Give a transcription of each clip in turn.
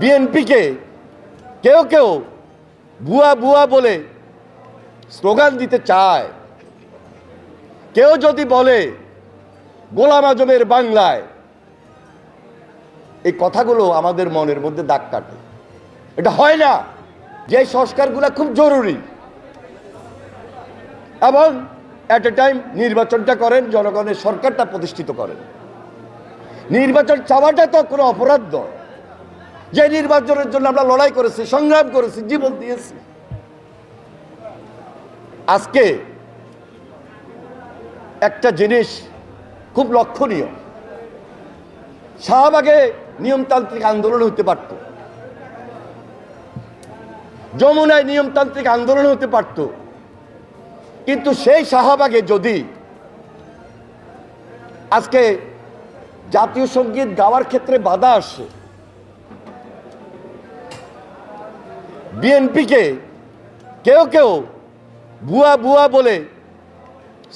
বিএনপিকে কেউ কেউ ভুয়া ভুয়া বলে স্লোগান দিতে চায়। কেউ যদি বলে গোলাম আজমের বাংলায়, এই কথাগুলো আমাদের মনের মধ্যে দাগ কাটে। এটা হয় না। যে সংস্কারগুলো খুব জরুরি এবং অ্যাট এ টাইম নির্বাচনটা করেন, জনগণের সরকারটা প্রতিষ্ঠিত করেন। নির্বাচন চাওয়াটা তো কোনো অপরাধ নয়। যে নির্বাচনের জন্য আমরা লড়াই করেছি, সংগ্রাম করেছি, জীবন দিয়েছি। আজকে একটা জিনিস খুব লক্ষণীয়, শাহবাগে নিয়মতান্ত্রিক আন্দোলন হতে পারত, যমুনায় নিয়মতান্ত্রিক আন্দোলন হতে পারত, কিন্তু সেই শাহবাগে যদি আজকে জাতীয় সঙ্গীত গাওয়ার ক্ষেত্রে বাধা আসে, বিএনপিকে কেউ কেউ ভুয়া ভুয়া বলে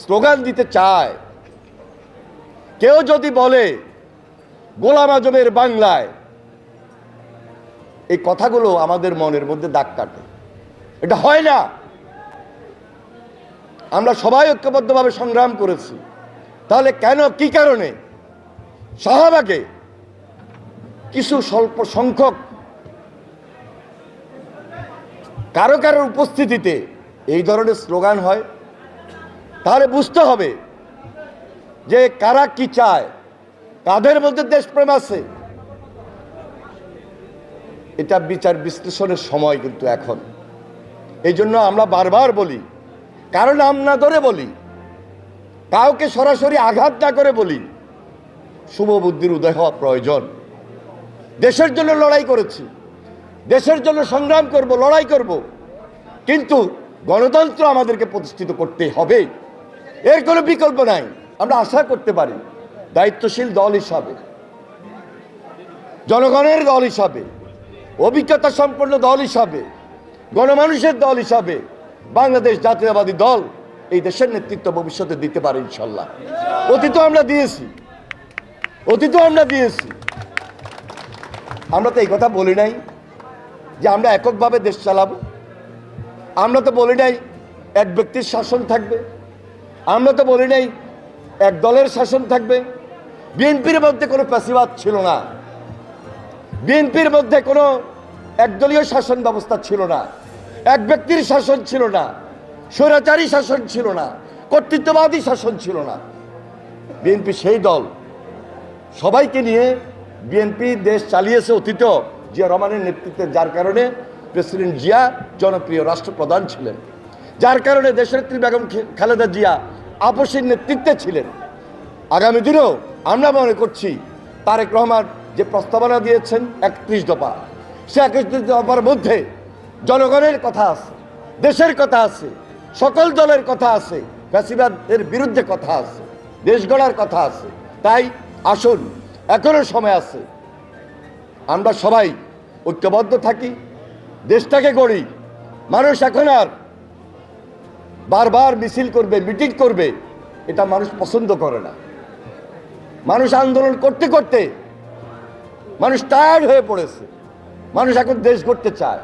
স্লোগান দিতে চায়, কেউ যদি বলে গোলাম আজমের বাংলায়, এই কথাগুলো আমাদের মনের মধ্যে দাগ কাটে। এটা হয় না। আমরা সবাই ঐক্যবদ্ধভাবে সংগ্রাম করেছি, তাহলে কেন, কি কারণে শাহবাগে কিছু স্বল্প সংখ্যক কারো কারোর উপস্থিতিতে এই ধরনের স্লোগান হয়? তাহলে বুঝতে হবে যে কারা কি চায়, কাদের মধ্যে দেশপ্রেম আছে। এটা বিচার বিশ্লেষণের সময় কিন্তু এখন। এই জন্য আমরা বারবার বলি, কারণ নাম না ধরে বলি, কাউকে সরাসরি আঘাত না করে বলি, শুভ বুদ্ধির উদয় হওয়া প্রয়োজন। দেশের জন্য লড়াই করেছি, দেশের জন্য সংগ্রাম করব, লড়াই করব, কিন্তু গণতন্ত্র আমাদেরকে প্রতিষ্ঠিত করতে হবে, এর কোনো বিকল্প নাই। আমরা আশা করতে পারি দায়িত্বশীল দল হিসাবে, জনগণের দল হিসাবে, অভিজ্ঞতা সম্পন্ন দল হিসাবে, গণমানুষের দল হিসাবে বাংলাদেশ জাতীয়তাবাদী দল এই দেশের নেতৃত্ব ভবিষ্যতে দিতে পারে ইনশাল্লাহ। অতীতও আমরা দিয়েছি, আমরা তো এই কথা বলি নাই যে আমরা এককভাবে দেশ চালাবো। আমরা তো বলি নাই এক ব্যক্তির শাসন থাকবে। আমরা তো বলি নাই এক দলের শাসন থাকবে। বিএনপির মধ্যে কোনো প্যাসিবাদ ছিল না, বিএনপির মধ্যে কোনো একদলীয় শাসন ব্যবস্থা ছিল না, এক ব্যক্তির শাসন ছিল না, স্বৈরাচারী শাসন ছিল না, কর্তৃত্ববাদী শাসন ছিল না। বিএনপি সেই দল, সবাইকে নিয়ে বিএনপি দেশ চালিয়েছে অতীত জিয়া রহমানের নেতৃত্বে, যার কারণে প্রেসিডেন্ট জিয়া জনপ্রিয় রাষ্ট্রপ্রধান ছিলেন, যার কারণে দেশনেত্রী বেগম খালেদা জিয়া আপসের নেতৃত্বে ছিলেন। আগামী দিনেও আমরা মনে করছি তারেক রহমান যে প্রস্তাবনা দিয়েছেন 31 দফা, সে 31 দফার মধ্যে জনগণের কথা আছে, দেশের কথা আছে, সকল দলের কথা আছে, ফ্যাসিবাদের বিরুদ্ধে কথা আছে, দেশ গড়ার কথা আছে। তাই আসুন, এখনো সময় আছে, আমরা সবাই ঐক্যবদ্ধ থাকি, দেশটাকে গড়ি। মানুষ এখন আর বারবার মিছিল করবে, মিটিং করবে, এটা মানুষ পছন্দ করে না। মানুষ আন্দোলন করতে করতে মানুষ টায়ার্ড হয়ে পড়েছে। মানুষ এখন দেশ গড়তে চায়।